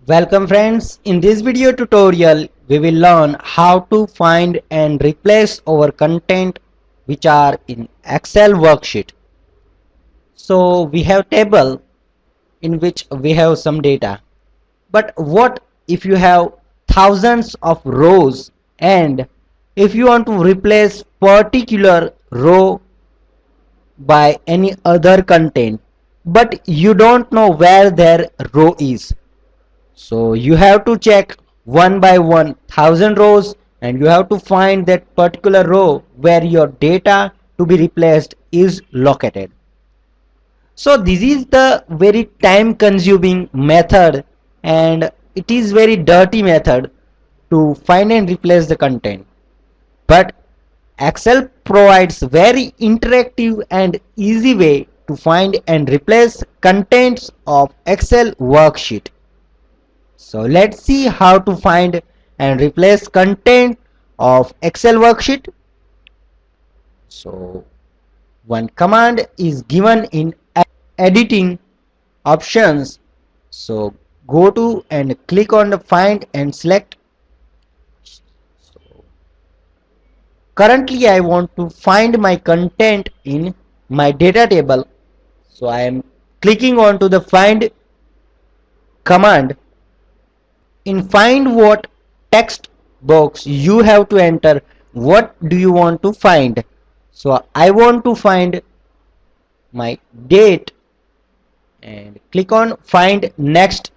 Welcome friends, in this video tutorial we will learn how to find and replace our content which are in Excel worksheet. So we have table in which we have some data, but what if you have thousands of rows and if you want to replace particular row by any other content but you don't know where their row is. So you have to check one by one thousand rows and you have to find that particular row where your data to be replaced is located. So this is the very time consuming method and it is very dirty method to find and replace the content. But Excel provides very interactive and easy way to find and replace contents of Excel worksheet. So let's see how to find and replace content of Excel worksheet. So one command is given in editing options. So go to and click on the find and select. So currently I want to find my content in my data table. So I am clicking on to the find command. In find what text box you have to enter what do you want to find. So I want to find my date and click on find next.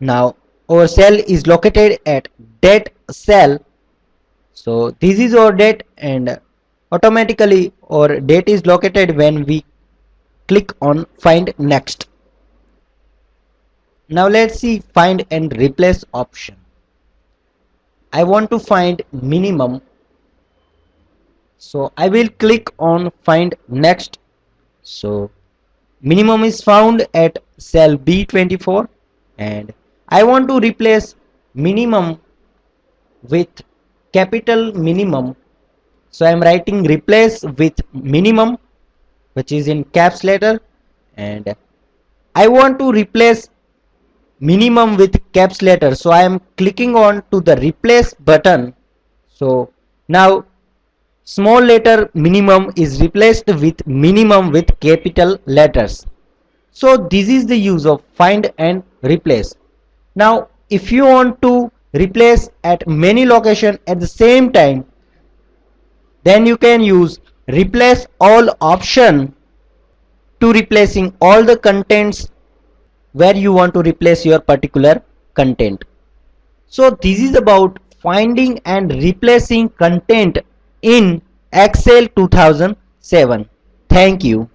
Now our cell is located at date cell. So this is our date and automatically our date is located when we click on find next. Now let's see find and replace option. I want to find minimum. So I will click on find next. So minimum is found at cell B24 and I want to replace minimum with capital minimum. So I am writing replace with minimum which is in caps letter and I want to replace minimum with caps letter. So I am clicking on to the replace button. So now small letter minimum is replaced with minimum with capital letters. So this is the use of find and replace. Now if you want to replace at many location at the same time, then you can use replace all option to replacing all the contents where you want to replace your particular content. So this is about finding and replacing content in Excel 2007. Thank you.